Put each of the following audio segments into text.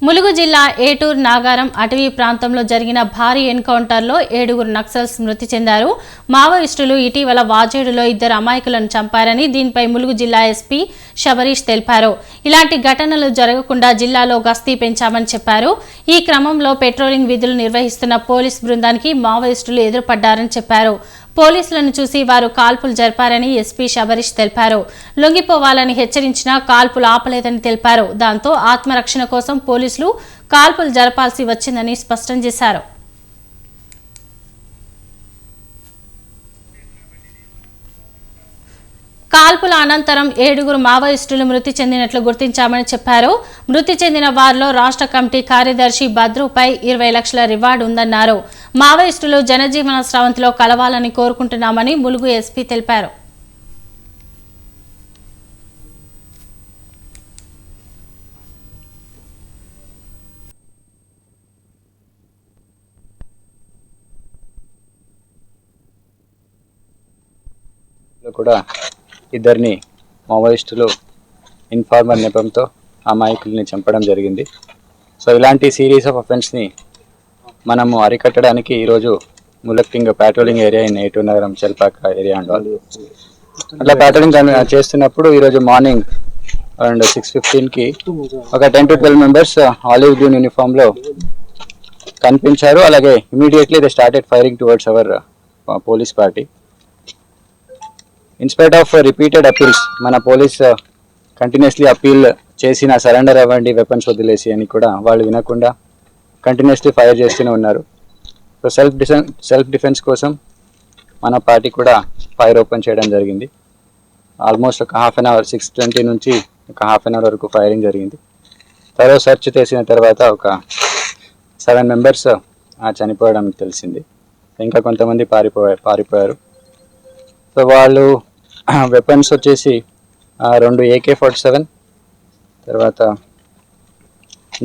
ములుగు జిల్లా ఏటూరు నాగారం అటవీ ప్రాంతంలో జరిగిన భారీ ఎన్కౌంటర్లో 7 నక్సల్స్ మృతి చెందారు. మావోయిస్టులు ఇటీవల వాజేడులో 2 అమాయకులను చంపారని దీనిపై ములుగు జిల్లా ఎస్పీ శబరీష్ తెలిపారు. ఇలాంటి ఘటనలు జరగకుండా జిల్లాలో గస్తీ పెంచామని చెప్పారు. ఈ క్రమంలో పెట్రోలింగ్ విధులు నిర్వహిస్తున్న పోలీస్ బృందానికి మావోయిస్టులు ఎదురుపడ్డారని చెప్పారు. పోలీసులను చూసి వారు కాల్పులు జరిపారని ఎస్పీ శబరీష్ తెలిపారు. లొంగిపోవాలని హెచ్చరించినా కాల్పులు ఆపలేదని తెలిపారు. దాంతో ఆత్మరక్షణ కోసం పోలీసులు కాల్పులు జరపాల్సి వచ్చిందని స్పష్టం చేశారు. కాల్పుల అనంతరం 7 మావోయిస్టులు మృతి చెందినట్లు గుర్తించామని చెప్పారు. మృతి చెందిన వారిలో రాష్ట్ర కమిటీ కార్యదర్శి భద్రుపై 20 లక్షల రివార్డు ఉందన్నారు. మావోయిస్టులు జనజీవన స్రవంతిలో కలవాలని కోరుకుంటున్నామని ములుగు ఎస్పీ తెలిపారు. కూడా ఇద్దరిని మావోయిస్టులు ఇన్ఫార్మర్ నెపంతో అమాయకుల్ని చంపడం జరిగింది. సో ఇలాంటి సిరీస్ ఆఫ్ అఫెన్స్ని మనము అరికట్టడానికి ఈరోజు ములక్టింగ్ ప్యాట్రోలింగ్ ఏరియా ఇన్ ఏటూరు నగరం చెల్పాక ఏరియా అండ్ అట్లా ప్యాట్రోలింగ్ చేస్తున్నప్పుడు ఈరోజు మార్నింగ్ అరౌండ్ 6:15కి ఒక 10 to 12 మెంబర్స్ ఆలివ్ గ్రీన్ యూనిఫామ్లో కనిపించారు. అలాగే immediately they started firing towards our police party. In spite of repeated appeals మన పోలీస్ కంటిన్యూస్లీ అపీల్ చేసిన సరెండర్ అవ్వండి, వెపన్స్ వదిలేసి అని కూడా వాళ్ళు వినకుండా కంటిన్యూస్లీ ఫైర్ చేస్తూనే ఉన్నారు. సో సెల్ఫ్ డిఫెన్స్ కోసం మన పార్టీ కూడా ఫైర్ ఓపెన్ చేయడం జరిగింది. ఆల్మోస్ట్ ఒక హాఫ్ అన్ అవర్ 6:20 నుంచి ఒక హాఫ్ అన్ అవర్ వరకు ఫైరింగ్ జరిగింది. తర్వాత సెర్చ్ చేసిన తర్వాత ఒక 7 మెంబర్స్ చనిపోవడం తెలిసింది. ఇంకా కొంతమంది పారిపోయారు. సో వాళ్ళు వెపన్స్ వచ్చేసి 2 AK-47, తర్వాత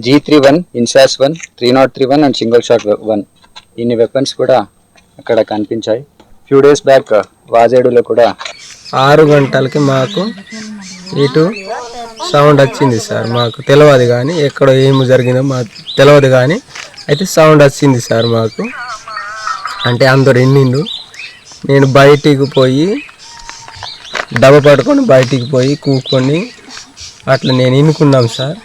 G31, INSAS 1, 303 and single shot 1 ఇన్ని వెపన్స్ కూడా అక్కడ కనిపించాయి. ఫ్యూ డేస్ బ్యాక్ వాజేడులో కూడా 6 గంటలకి మాకు ఇటు సౌండ్ వచ్చింది సార్. మాకు తెలియదు కానీ ఎక్కడ ఏమి జరిగిందో మాకు తెలియదు కానీ అయితే సౌండ్ వచ్చింది సార్ మాకు. అంటే అందరు ఎన్నిండు. నేను బయటికి పోయి డబ్బ పట్టుకొని బయటికి పోయి కూకొని అట్లా నేను ఇనుకున్నాం సార్.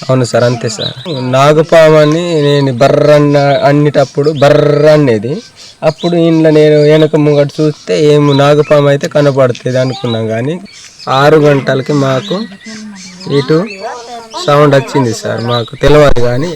అవును సార్, అంతే సార్. నాగపామని నేను బర్రన్న అన్నిటప్పుడు బర్ర అనేది, అప్పుడు ఇంట్లో నేను వెనక ముంగట చూస్తే ఏమి నాగపాము అయితే కనపడుతుంది అనుకున్నాం. కానీ 6 గంటలకి మాకు ఇటు సౌండ్ వచ్చింది సార్. మాకు తెలియదు కానీ